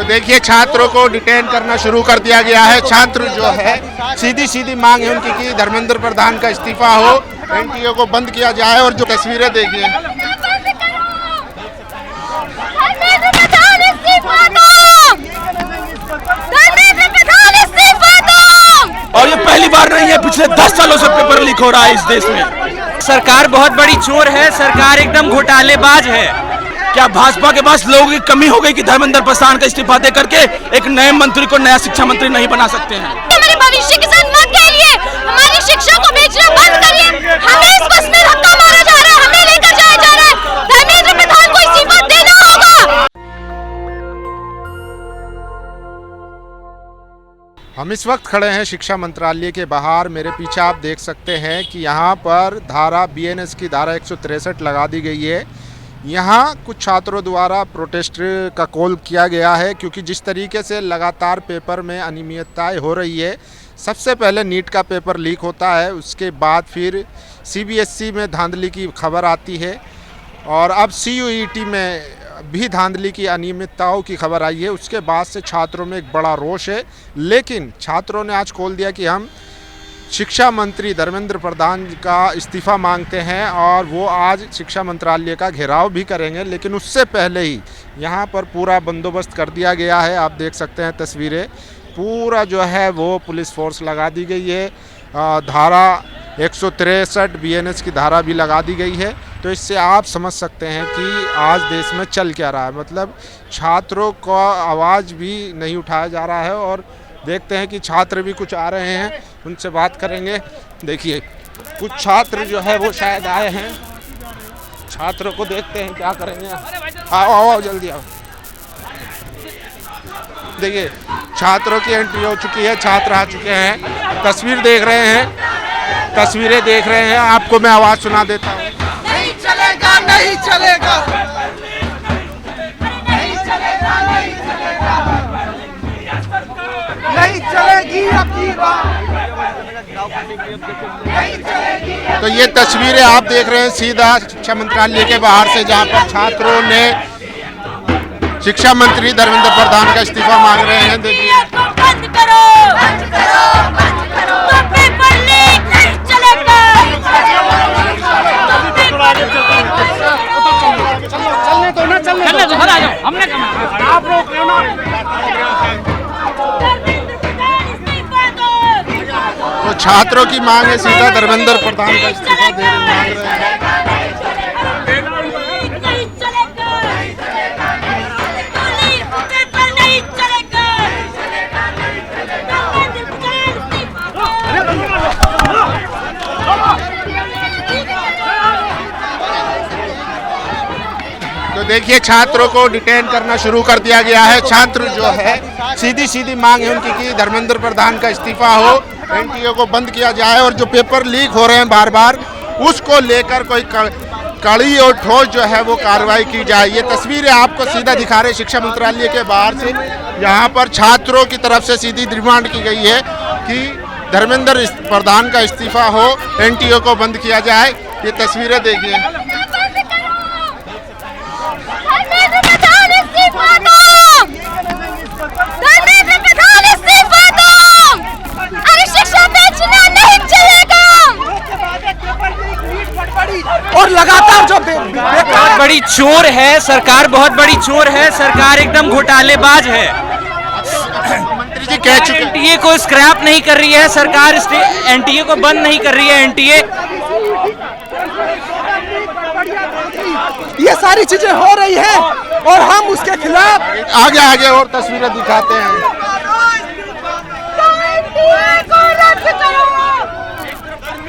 देखिए छात्रों को डिटेन करना शुरू कर दिया गया है। छात्र जो है सीधी मांग है उनकी कि धर्मेंद्र प्रधान का इस्तीफा हो, एनटीए को बंद किया जाए। और जो तस्वीरें देखिए, और ये पहली बार नहीं है, पिछले 10 सालों से पेपर लीक हो रहा है इस देश में। सरकार बहुत बड़ी चोर है, सरकार एकदम घोटालेबाज है। क्या भाजपा के पास लोगों की कमी हो गई कि धर्मेंद्र प्रधान का इस्तीफा दे करके एक नए मंत्री को नया शिक्षा मंत्री नहीं बना सकते हैं? हमारे भविष्य के साथ मत खेलिए, हमारी शिक्षा को बेचना बंद करिए। हमें इस बस में धक्का मारा जा रहा है, हमें लेकर जाया जा रहा है। धर्मेंद्र प्रधान को इस्तीफा देना होगा। हम इस वक्त खड़े हैं शिक्षा मंत्रालय के बाहर। मेरे पीछे आप देख सकते हैं कि यहाँ पर धारा बीएनएस की धारा 163 लगा दी गई है। यहाँ कुछ छात्रों द्वारा प्रोटेस्ट का कॉल किया गया है, क्योंकि जिस तरीके से लगातार पेपर में अनियमितताएं हो रही है। सबसे पहले नीट का पेपर लीक होता है, उसके बाद फिर सीबीएसई में धांधली की खबर आती है, और अब सीयूईटी में भी धांधली की अनियमितताओं की खबर आई है। उसके बाद से छात्रों में एक बड़ा रोष है। लेकिन छात्रों ने आज कॉल दिया कि हम शिक्षा मंत्री धर्मेंद्र प्रधान का इस्तीफ़ा मांगते हैं, और वो आज शिक्षा मंत्रालय का घेराव भी करेंगे। लेकिन उससे पहले ही यहाँ पर पूरा बंदोबस्त कर दिया गया है। आप देख सकते हैं तस्वीरें, पूरा जो है वो पुलिस फोर्स लगा दी गई है। धारा 163 बीएनएस की धारा भी लगा दी गई है। तो इससे आप समझ सकते हैं कि आज देश में चल क्या रहा है। मतलब छात्रों का आवाज़ भी नहीं उठाया जा रहा है। और देखते हैं कि छात्र भी कुछ आ रहे हैं, उनसे बात करेंगे। देखिए कुछ छात्र जो है वो शायद आए हैं, छात्रों को देखते हैं क्या करेंगे। आओ जल्दी आओ। देखिए छात्रों की एंट्री हो चुकी है, छात्र आ चुके हैं। तस्वीरें देख रहे हैं। आपको मैं आवाज़ सुना देता हूँ। नहीं चलेगा, नहीं चलेगा, नहीं चलेगी अपनी बात, नहीं चलेगी। तो ये तस्वीरें आप देख रहे हैं सीधा शिक्षा मंत्रालय के बाहर से, जहां पर छात्रों ने शिक्षा मंत्री धर्मेंद्र प्रधान का इस्तीफा मांग रहे हैं। देखिए बंद करो, बंद करो, बंद करो, तो पेपर लीक नहीं चलेगा। चलने दो, आ जाओ, हमने कहा आप लोग क्यों ना। तो छात्रों की मांग है सीधा धर्मेंद्र प्रधान का इस्तीफा मांग रहे हैं। तो देखिए छात्रों को डिटेन करना शुरू कर दिया गया है। छात्र जो है सीधी मांग है उनकी कि धर्मेंद्र प्रधान का इस्तीफा हो, एनटीए को बंद किया जाए, और जो पेपर लीक हो रहे हैं बार बार उसको लेकर कोई कड़ी और ठोस जो है वो कार्रवाई की जाए। ये तस्वीरें आपको सीधा दिखा रहे शिक्षा मंत्रालय के बाहर से। यहाँ पर छात्रों की तरफ से सीधी डिमांड की गई है कि धर्मेंद्र प्रधान का इस्तीफा हो, एनटीए को बंद किया जाए। ये तस्वीरें देखिए। और लगातार जो बहुत बड़ी चोर है सरकार, बहुत बड़ी चोर है सरकार, एकदम घोटालेबाज है। मंत्री जी कह चुके एनटीए को स्क्रैप नहीं कर रही है सरकार, एनटीए को बंद नहीं कर रही है। एनटीए ये सारी चीजें हो रही है और हम उसके खिलाफ आगे और तस्वीरें दिखाते हैं।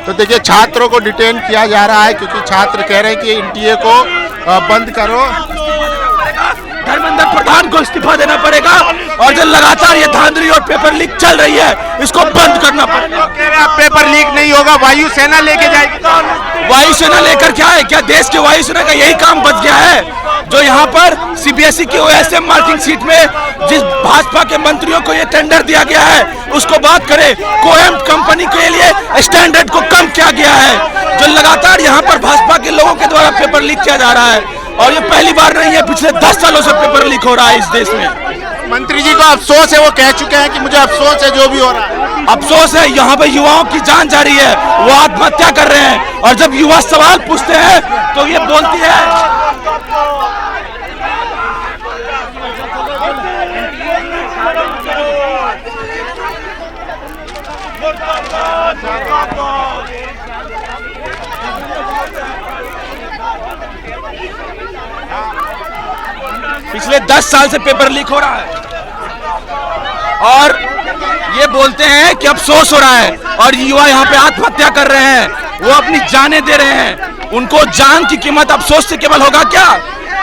तो देखिए छात्रों को डिटेन किया जा रहा है, क्योंकि छात्र कह रहे हैं कि एनटीए को बंद करो। धर्मेंद्र प्रधान को इस्तीफा देना पड़ेगा, और जो लगातार ये धांधली और पेपर लीक चल रही है इसको बंद करना पड़ेगा। पेपर लीक नहीं होगा, वायुसेना लेके जाएगी। वायुसेना लेकर क्या है? क्या देश की वायुसेना का यही काम बच गया है? जो यहाँ पर सीबीएसई की ओएसएम मार्किंग सीट में जिस भाजपा के मंत्रियों को ये टेंडर दिया गया है उसको बात करें। कोएम कंपनी के लिए स्टैंडर्ड को कम किया गया है। जो लगातार यहाँ पर भाजपा के लोगों के द्वारा पेपर लीक किया जा रहा है, और ये पहली बार नहीं है, पिछले 10 सालों से पेपर लीक हो रहा है इस देश में। मंत्री जी को अफसोस है, वो कह चुके हैं कि मुझे अफसोस है जो भी हो रहा है। अफसोस है, यहाँ पे युवाओं की जान जा रही है, वो आत्महत्या कर रहे हैं, और जब युवा सवाल पूछते हैं तो ये बोलती है। पिछले 10 साल से पेपर लीक हो रहा है और ये बोलते हैं कि अफसोस हो रहा है, और युवा यहाँ पे आत्महत्या कर रहे हैं, वो अपनी जानें दे रहे हैं। उनको जान की कीमत अफसोस से केवल होगा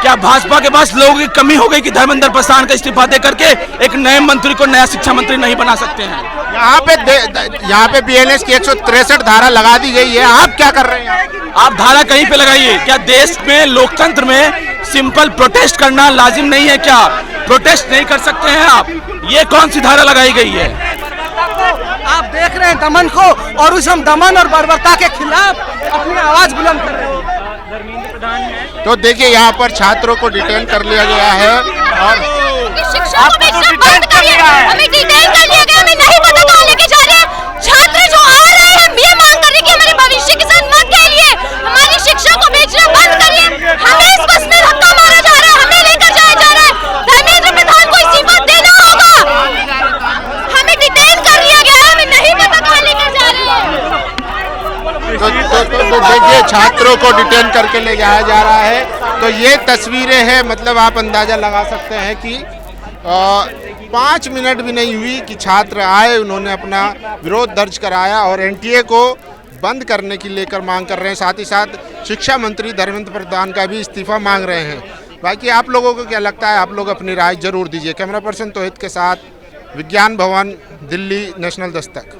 क्या भाजपा के पास लोगों की कमी हो गई कि धर्मेंद्र प्रधान का इस्तीफा दे करके एक नए मंत्री को नया शिक्षा मंत्री नहीं बना सकते हैं? यहाँ पे बीएनएस की 163 धारा लगा दी गई है, आप क्या कर रहे हैं? आप धारा कहीं पे लगाइए। क्या देश में लोकतंत्र में सिंपल प्रोटेस्ट करना लाजिम नहीं है? क्या प्रोटेस्ट नहीं कर सकते हैं आप? ये कौन सी धारा लगाई गई है? आप देख रहे हैं दमन को, और उस हम दमन और बर्बरता के खिलाफ अपनी आवाज बुलंद कर रहे हैं। तो देखिए यहाँ पर छात्रों को डिटेन कर लिया गया है और शिक्षा को बेचना बंद करिए। हमें डिटेन कर लिया गया, हमें नहीं पता कहाँ लेके जा रहे हैं। छात्र जो आ रहे हैं, हम ये मांग कर रहे हैं कि हमारे भविष्य के साथ मत खेलिए, हमारी शिक्षा को बेचना बंद करिए। हमें इस बस में धक्का मारा जा रहा है, हमें लेकर जाया जा रहा है। धर्मेंद्र प्रधान को इस्तीफा देना होगा। हमें डिटेन कर लिया गया है, हमें नहीं पता कहाँ लेकर जा रहे हैं। तो देखिए छात्रों को डिटेन करके ले जाया जा रहा है। तो ये तस्वीरें हैं, मतलब आप अंदाजा लगा सकते हैं कि 5 मिनट भी नहीं हुई कि छात्र आए, उन्होंने अपना विरोध दर्ज कराया और एनटीए को बंद करने की लेकर मांग कर रहे हैं। साथ ही साथ शिक्षा मंत्री धर्मेंद्र प्रधान का भी इस्तीफा मांग रहे हैं। बाकी आप लोगों को क्या लगता है, आप लोग अपनी राय जरूर दीजिए। कैमरा पर्सन तोहिद के साथ विज्ञान भवन, दिल्ली, नेशनल दस्तक।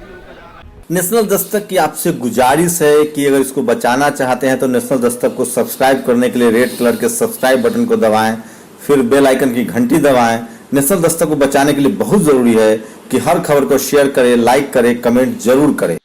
नेशनल दस्तक की आपसे गुजारिश है कि अगर इसको बचाना चाहते हैं तो नेशनल दस्तक को सब्सक्राइब करने के लिए रेड कलर के सब्सक्राइब बटन को दबाएं, फिर बेल आइकन की घंटी दबाएं। नेशनल दस्तक को बचाने के लिए बहुत जरूरी है कि हर खबर को शेयर करें, लाइक करें, कमेंट जरूर करें।